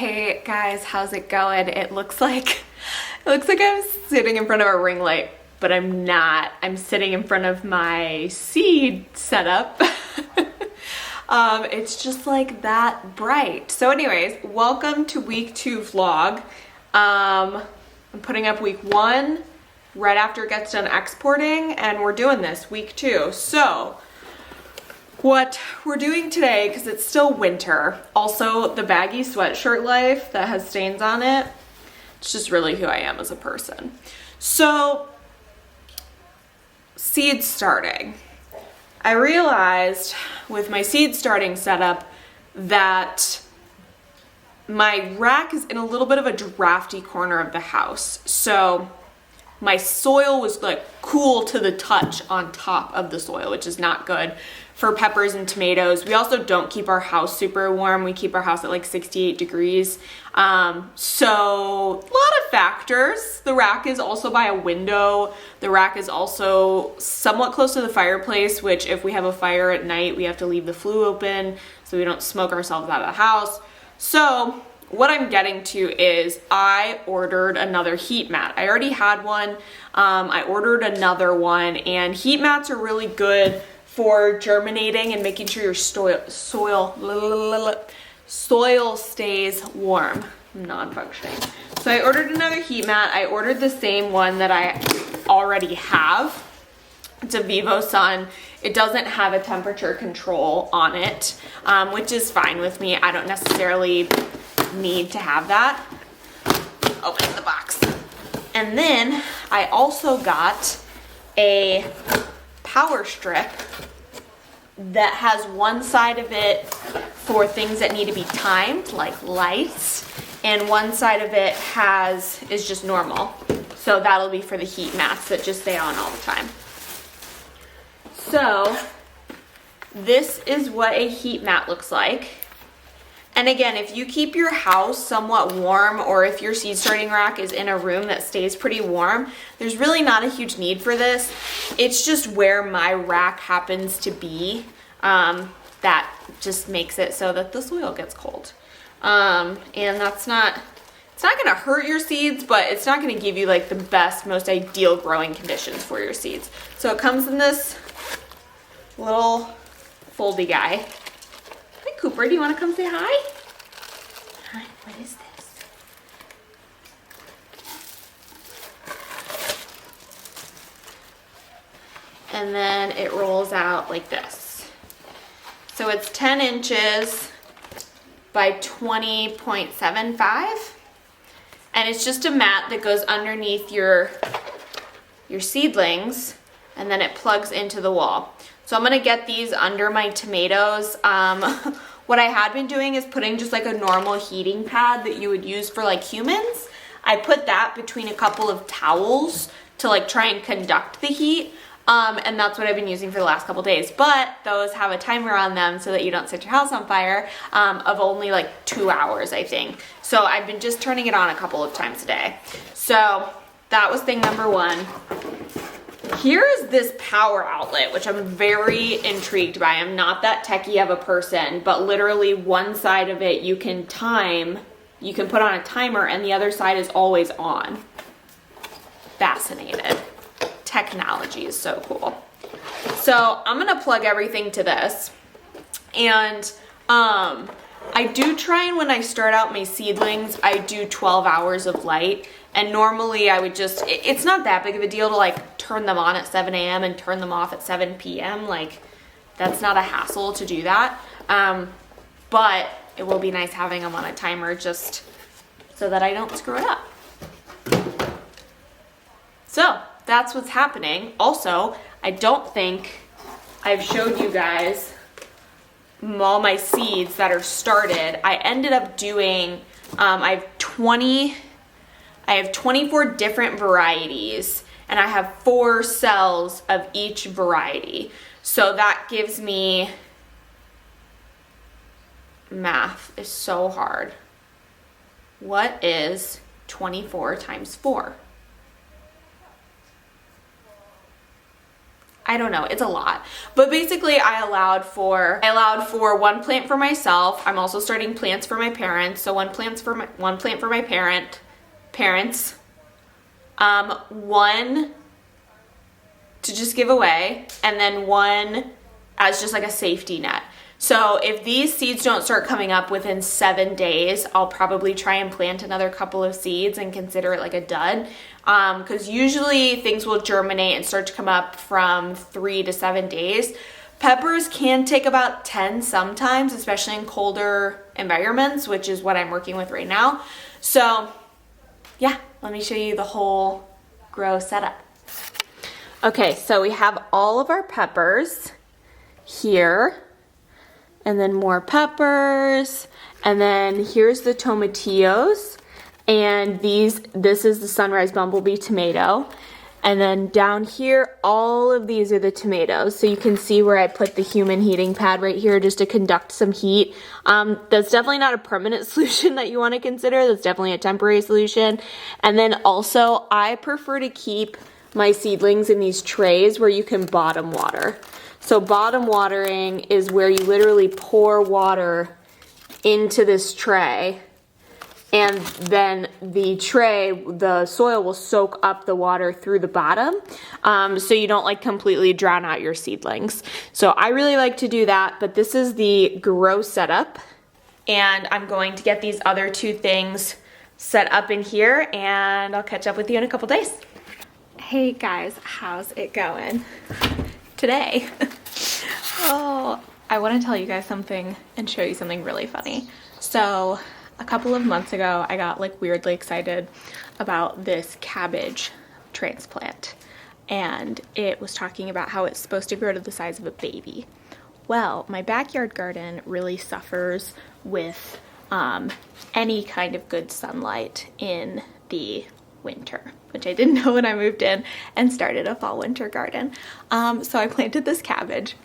Hey guys, how's it going? It looks like I'm sitting in front of a ring light, but I'm not. I'm sitting in front of my seed setup. It's just like that bright. So anyways, welcome to week 2 vlog. I'm putting up week 1 right after it gets done exporting, and we're doing this week 2. So what we're doing today, because it's still winter, also the baggy sweatshirt life that has stains on it, it's just really who I am as a person. So, seed starting. I realized with my seed starting setup that my rack is in a little bit of a drafty corner of the house. So my soil was like cool to the touch on top of the soil, which is not good for peppers and tomatoes. We also don't keep our house super warm. We keep our house at like 68 degrees. So a lot of factors. The rack is also by a window. The rack is also somewhat close to the fireplace, which if we have a fire at night, we have to leave the flue open so we don't smoke ourselves out of the house. So what I'm getting to is I ordered another heat mat. I already had one. I ordered another one, and heat mats are really good for germinating and making sure your soil stays warm. I'm non-functioning. So I ordered another heat mat. I ordered the same one that I already have. It's a Vivo Sun. It doesn't have a temperature control on it, which is fine with me. I don't necessarily need to have that. Open the box. And then I also got a power strip that has one side of it for things that need to be timed, like lights, and one side of it is just normal. So that'll be for the heat mats that just stay on all the time. So this is what a heat mat looks like. And again, if you keep your house somewhat warm, or if your seed starting rack is in a room that stays pretty warm, there's really not a huge need for this. It's just where my rack happens to be that just makes it so that the soil gets cold. And it's not gonna hurt your seeds, but it's not gonna give you like the best, most ideal growing conditions for your seeds. So it comes in this little foldy guy. Hi, Cooper, do you want to come say hi? Hi, what is this? And then it rolls out like this. So it's 10 inches by 20.75. And it's just a mat that goes underneath your seedlings, and then it plugs into the wall. So I'm gonna get these under my tomatoes. What I had been doing is putting just like a normal heating pad that you would use for like humans. I put that between a couple of towels to like try and conduct the heat. And that's what I've been using for the last couple days. But those have a timer on them so that you don't set your house on fire, of only like 2 hours, I think. So I've been just turning it on a couple of times a day. So that was thing number 1. Here is this power outlet, which I'm very intrigued by. I'm not that techie of a person, but literally one side of it you can put on a timer, and the other side is always on. Fascinated. Technology is so cool. So I'm gonna plug everything to this, and I do try, and when I start out my seedlings, I do 12 hours of light. And normally I would just, it's not that big of a deal to like turn them on at 7 a.m. and turn them off at 7 p.m. Like, that's not a hassle to do that. But it will be nice having them on a timer just so that I don't screw it up. So that's what's happening. Also, I don't think I've showed you guys all my seeds that are started. I ended up doing, I have 24 different varieties, and I have 4 cells of each variety. So that gives me, math is so hard. What is 24 times 4? I don't know, it's a lot. But basically I allowed for one plant for myself. I'm also starting plants for my parents. So one plant for my parents. One to just give away, and then one as just like a safety net. So if these seeds don't start coming up within 7 days, I'll probably try and plant another couple of seeds and consider it like a dud. Because usually things will germinate and start to come up from 3 to 7 days. Peppers can take about 10 sometimes, especially in colder environments, which is what I'm working with right now. So yeah, let me show you the whole grow setup. Okay, so we have all of our peppers here, and then more peppers, and then here's the tomatillos, and this is the sunrise bumblebee tomato, and then down here all of these are the tomatoes. So you can see where I put the human heating pad right here just to conduct some heat. That's definitely not a permanent solution that you want to consider. That's definitely a temporary solution. And then also I prefer to keep my seedlings in these trays where you can bottom water. So bottom watering is where you literally pour water into this tray, and then the soil will soak up the water through the bottom, so you don't like completely drown out your seedlings. So I really like to do that, but this is the grow setup, and I'm going to get these other two things set up in here, and I'll catch up with you in a couple days. Hey guys, how's it going today? Oh, I want to tell you guys something and show you something really funny. So a couple of months ago, I got like weirdly excited about this cabbage transplant, and it was talking about how it's supposed to grow to the size of a baby. Well, my backyard garden really suffers with any kind of good sunlight in the winter, which I didn't know when I moved in and started a fall winter garden. So I planted this cabbage,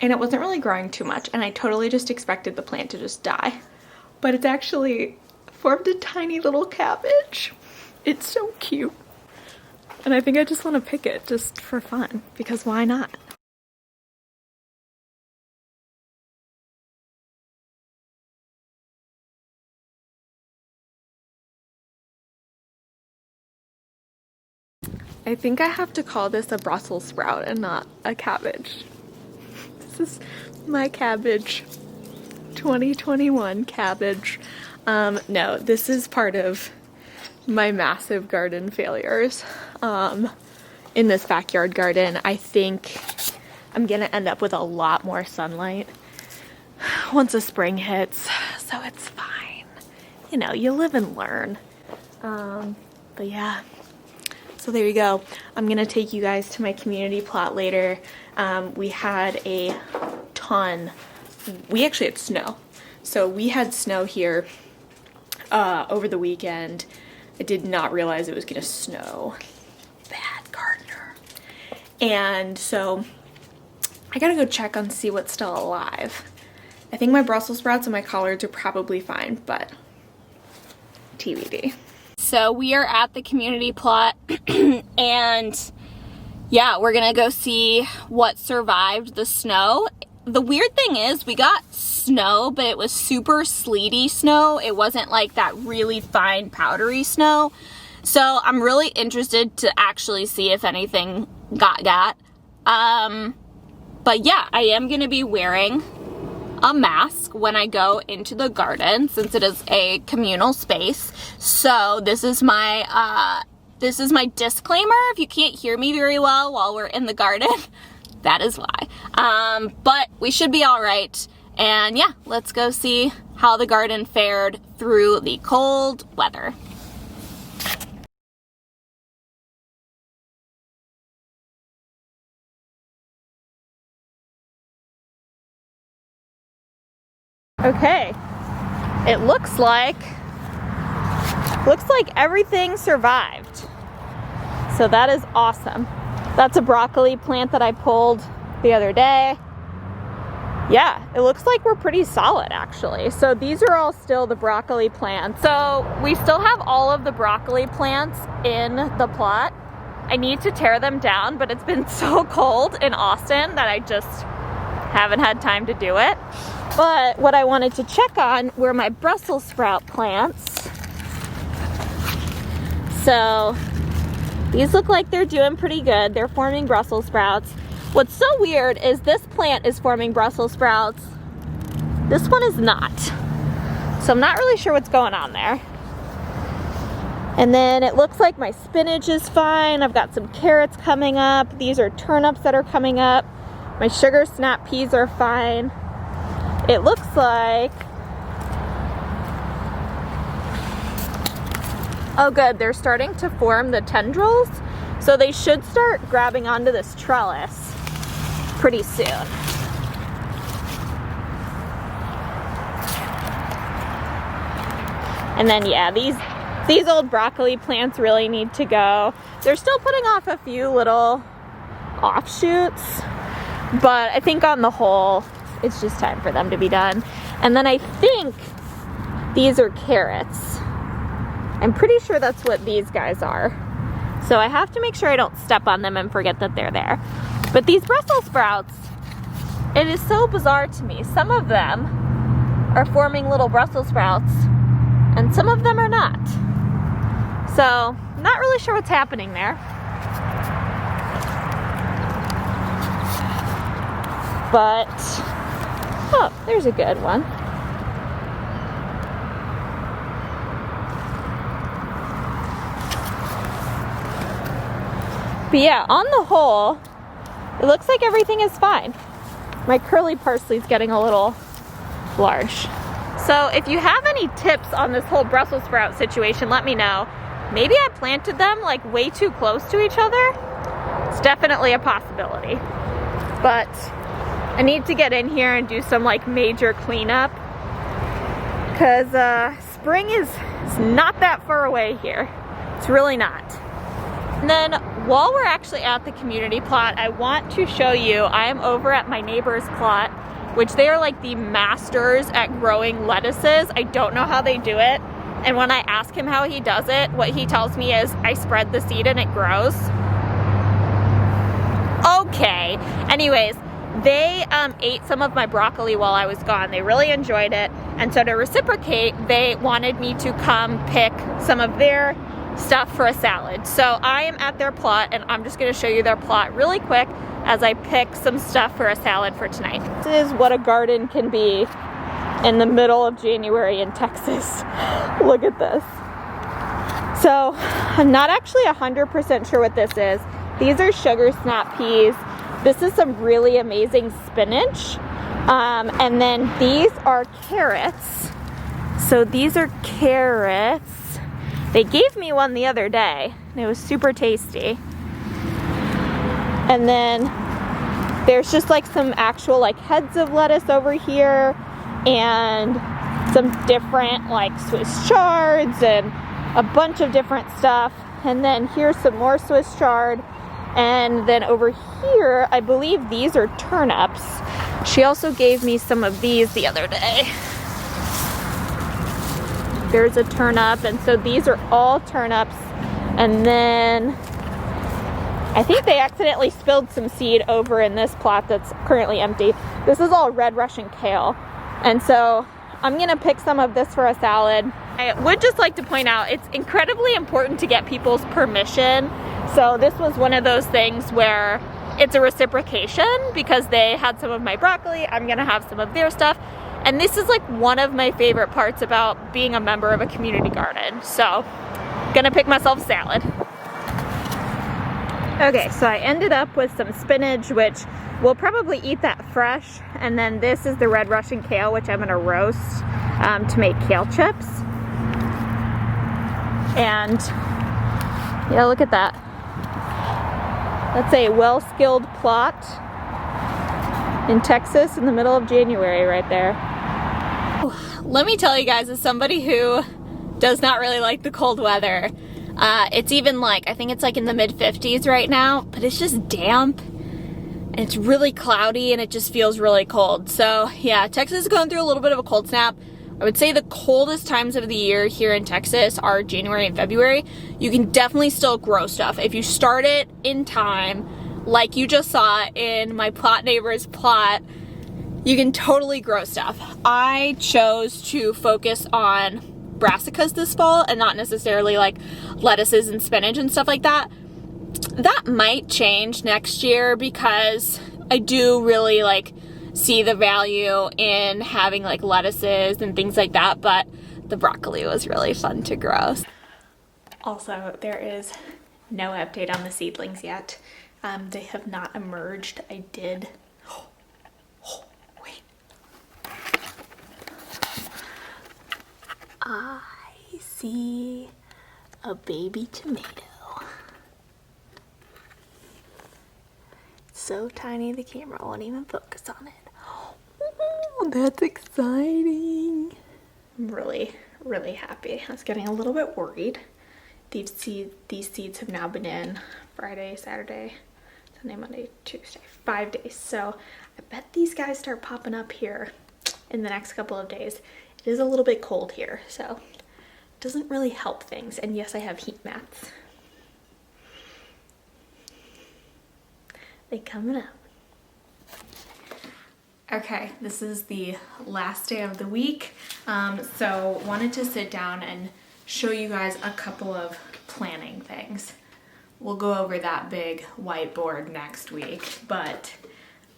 and it wasn't really growing too much, and I totally just expected the plant to just die. But it's actually formed a tiny little cabbage. It's so cute. And I think I just want to pick it just for fun, because why not? I think I have to call this a Brussels sprout and not a cabbage. This is my cabbage. 2021 cabbage. No, this is part of my massive garden failures in this backyard garden. I think I'm gonna end up with a lot more sunlight once the spring hits, so it's fine. You know, you live and learn. But yeah. So there you go. I'm gonna take you guys to my community plot later. We had a ton. We actually had snow. So we had snow here over the weekend. I did not realize it was gonna snow. Bad gardener. And so I gotta go check on see what's still alive. I think my Brussels sprouts and my collards are probably fine, but TBD. So we are at the community plot and yeah, we're gonna go see what survived the snow. The weird thing is we got snow, but it was super sleety snow. It wasn't like that really fine powdery snow. So I'm really interested to actually see if anything got. But yeah, I am gonna be wearing a mask when I go into the garden since it is a communal space. So this is my disclaimer. If you can't hear me very well while we're in the garden, that is why. But we should be all right. And yeah, let's go see how the garden fared through the cold weather. Okay, it looks like everything survived. So that is awesome. That's a broccoli plant that I pulled the other day. Yeah, it looks like we're pretty solid actually. So these are all still the broccoli plants. So we still have all of the broccoli plants in the plot. I need to tear them down, but it's been so cold in Austin that I just haven't had time to do it. But what I wanted to check on were my Brussels sprout plants. So these look like they're doing pretty good. They're forming Brussels sprouts. What's so weird is this plant is forming Brussels sprouts. This one is not. So I'm not really sure what's going on there. And then it looks like my spinach is fine. I've got some carrots coming up. These are turnips that are coming up. My sugar snap peas are fine. It looks like, oh good, they're starting to form the tendrils. So they should start grabbing onto this trellis pretty soon. And then yeah, these old broccoli plants really need to go. They're still putting off a few little offshoots, but I think on the whole, it's just time for them to be done. And then I think these are carrots. I'm pretty sure that's what these guys are. So I have to make sure I don't step on them and forget that they're there. But these Brussels sprouts, it is so bizarre to me. Some of them are forming little Brussels sprouts and some of them are not. So not really sure what's happening there. But, oh, there's a good one. But yeah, on the whole, it looks like everything is fine. My curly parsley's getting a little large. So if you have any tips on this whole Brussels sprout situation, let me know. Maybe I planted them like way too close to each other. It's definitely a possibility. But I need to get in here and do some like major cleanup because spring is not that far away here. It's really not. And then while we're actually at the community plot, I want to show you, I am over at my neighbor's plot, which they are like the masters at growing lettuces. I don't know how they do it. And when I ask him how he does it, what he tells me is I spread the seed and it grows. Okay. Anyways, they ate some of my broccoli while I was gone. They really enjoyed it. And so to reciprocate, they wanted me to come pick some of their stuff for a salad. So I am at their plot and I'm just gonna show you their plot really quick as I pick some stuff for a salad for tonight. This is what a garden can be in the middle of January in Texas. Look at this. So I'm not actually 100% sure what this is. These are sugar snap peas. This is some really amazing spinach. And then these are carrots. So these are carrots. They gave me one the other day and it was super tasty. And then there's just like some actual like heads of lettuce over here and some different like Swiss chards and a bunch of different stuff. And then here's some more Swiss chard. And then over here, I believe these are turnips. She also gave me some of these the other day. There's a turnip, and so these are all turnips. And then I think they accidentally spilled some seed over in this plot that's currently empty. This is all red Russian kale. And so I'm gonna pick some of this for a salad. I would just like to point out, it's incredibly important to get people's permission. So this was one of those things where it's a reciprocation because they had some of my broccoli, I'm gonna have some of their stuff. And this is like one of my favorite parts about being a member of a community garden. So, gonna pick myself a salad. Okay, so I ended up with some spinach, which we'll probably eat that fresh. And then this is the red Russian kale, which I'm gonna roast to make kale chips. And yeah, look at that. That's a well-skilled plot in Texas in the middle of January right there. Let me tell you guys, as somebody who does not really like the cold weather, it's even like, I think it's like in the mid-50s right now, but it's just damp and it's really cloudy and it just feels really cold. So yeah, Texas is going through a little bit of a cold snap. I would say the coldest times of the year here in Texas are January and February. You can definitely still grow stuff. If you start it in time, like you just saw in my plot neighbor's plot, you can totally grow stuff. I chose to focus on brassicas this fall and not necessarily like lettuces and spinach and stuff like that. That might change next year because I do really like see the value in having like lettuces and things like that, but the broccoli was really fun to grow. Also, there is no update on the seedlings yet. They have not emerged. I did. Wait. I see a baby tomato. So tiny the camera won't even focus on it. Oh, that's exciting. I'm really, really happy. I was getting a little bit worried. These seeds have now been in Friday, Saturday, Sunday, Monday, Tuesday, 5 days. So I bet these guys start popping up here in the next couple of days. It is a little bit cold here, so it doesn't really help things. And yes, I have heat mats. They coming up. Okay, this is the last day of the week. So wanted to sit down and show you guys a couple of planning things. We'll go over that big whiteboard next week, but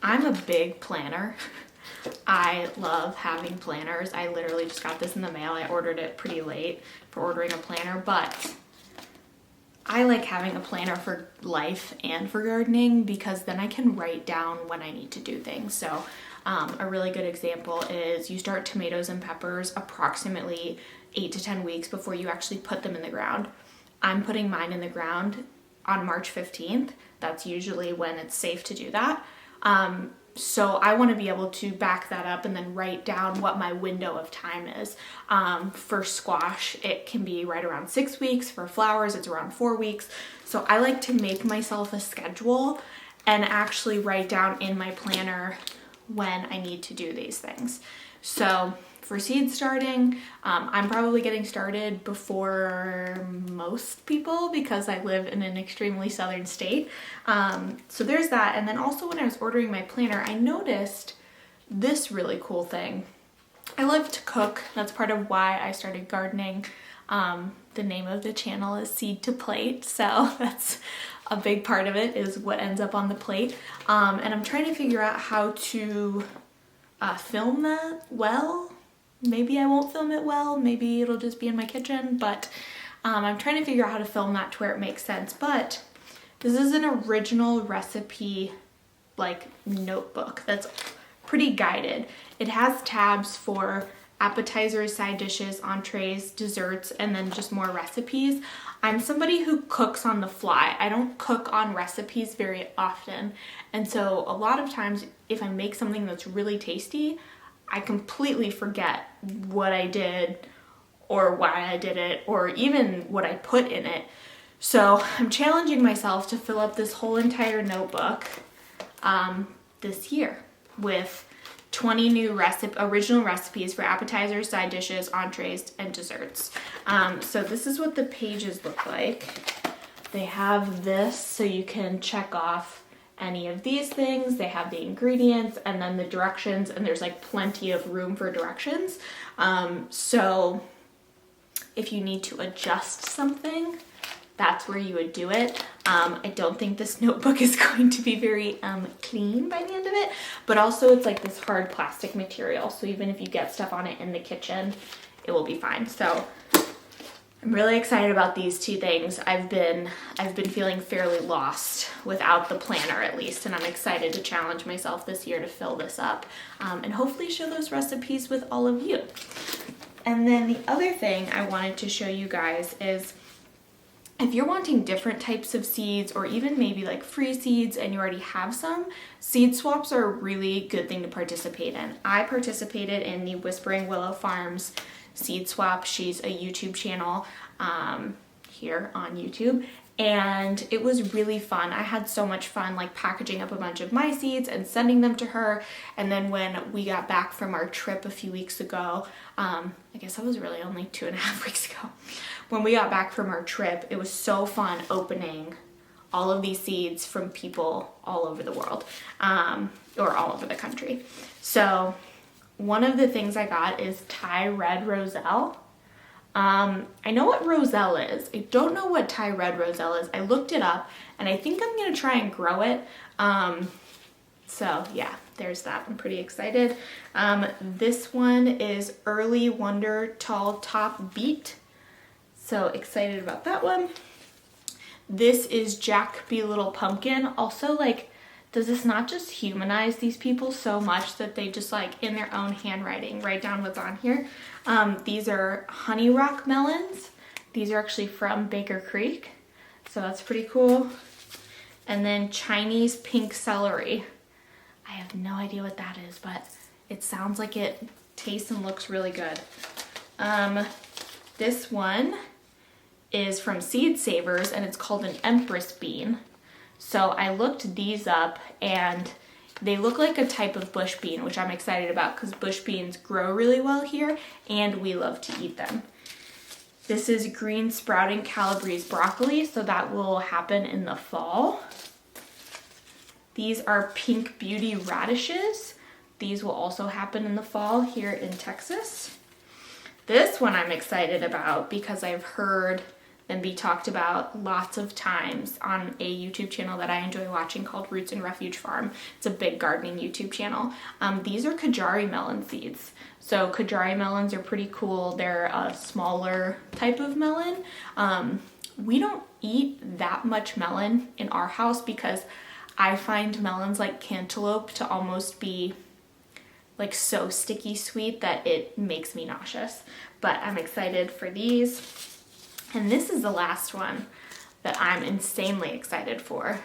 I'm a big planner. I love having planners. I literally just got this in the mail. I ordered it pretty late for ordering a planner, but I like having a planner for life and for gardening because then I can write down when I need to do things. So a really good example is you start tomatoes and peppers approximately 8 to 10 weeks before you actually put them in the ground. I'm putting mine in the ground on March 15th. That's usually when it's safe to do that. So I want to be able to back that up and then write down what my window of time is. For squash, it can be right around 6 weeks. For flowers, it's around 4 weeks. So I like to make myself a schedule and actually write down in my planner when I need to do these things. So for seed starting, I'm probably getting started before most people because I live in an extremely southern state. So there's that. And then also when I was ordering my planner, I noticed this really cool thing. I love to cook. That's part of why I started gardening. The name of the channel is Seed to Plate. So that's a big part of it is what ends up on the plate. And I'm trying to figure out how to film that well. Maybe I won't film it well, maybe it'll just be in my kitchen, but I'm trying to figure out how to film that to where it makes sense. But this is an original recipe like notebook that's pretty guided. It has tabs for appetizers, side dishes, entrees, desserts, and then just more recipes. I'm somebody who cooks on the fly. I don't cook on recipes very often. And so a lot of times if I make something that's really tasty, I completely forget what I did or why I did it or even what I put in it. So I'm challenging myself to fill up this whole entire notebook this year with 20 new original recipes for appetizers, side dishes, entrees, and desserts. So this is what the pages look like. They have this so you can check off any of these things. They have the ingredients and then the directions, and there's like plenty of room for directions. So if you need to adjust something, that's where you would do it. I don't think this notebook is going to be very clean by the end of it, but also it's like this hard plastic material. So even if you get stuff on it in the kitchen, it will be fine. So I'm really excited about these two things. I've been feeling fairly lost without the planner at least, and I'm excited to challenge myself this year to fill this up and hopefully share those recipes with all of you. And then the other thing I wanted to show you guys is if you're wanting different types of seeds or even maybe like free seeds and you already have some, seed swaps are a really good thing to participate in. I participated in the Whispering Willow Farms seed swap. She's a YouTube channel here on YouTube, and it was really fun. I had so much fun like packaging up a bunch of my seeds and sending them to her. And then when we got back from our trip a few weeks ago, I guess that was really only 2.5 weeks ago. When we got back from our trip, it was so fun opening all of these seeds from people all over the world, or all over the country. So one of the things I got is Thai red roselle. I know what roselle is. I don't know what Thai red roselle is. I looked it up and I think I'm gonna try and grow it. So yeah, there's that. I'm pretty excited. This one is Early Wonder Tall Top Beet. So excited about that one. This is Jack Be Little Pumpkin. Also, like, does this not just humanize these people so much that they just like in their own handwriting write down what's on here? These are Honey Rock melons. These are actually from Baker Creek, so that's pretty cool. And then Chinese pink celery. I have no idea what that is, but it sounds like it tastes and looks really good. This one is from Seed Savers and it's called an Empress bean. So I looked these up and they look like a type of bush bean, which I'm excited about because bush beans grow really well here and we love to eat them. This is green sprouting Calabrese broccoli, so that will happen in the fall. These are pink beauty radishes. These will also happen in the fall here in Texas. This one I'm excited about because I've heard them be talked about lots of times on a YouTube channel that I enjoy watching called Roots and Refuge Farm. It's a big gardening YouTube channel. These are Kajari melon seeds. So Kajari melons are pretty cool. They're a smaller type of melon. We don't eat that much melon in our house because I find melons like cantaloupe to almost be like so sticky sweet that it makes me nauseous. But I'm excited for these. And this is the last one that I'm insanely excited for.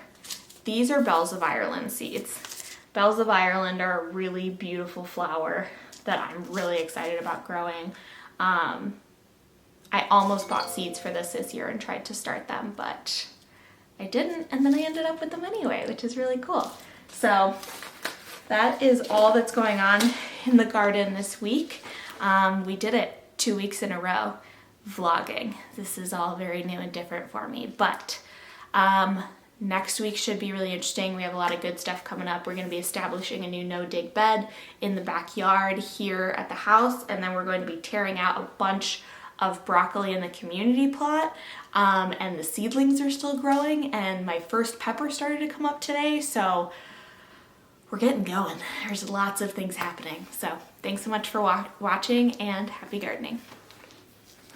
These are Bells of Ireland seeds. Bells of Ireland are a really beautiful flower that I'm really excited about growing. I almost bought seeds for this year and tried to start them, but I didn't, and then I ended up with them anyway, which is really cool. So that is all that's going on in the garden this week. We did it 2 weeks in a row. Vlogging. This is all very new and different for me, but next week should be really interesting. We have a lot of good stuff coming up. We're going to be establishing a new no-dig bed in the backyard here at the house, and then we're going to be tearing out a bunch of broccoli in the community plot, and the seedlings are still growing, and my first pepper started to come up today, so we're getting going. There's lots of things happening. So thanks so much for watching, and happy gardening.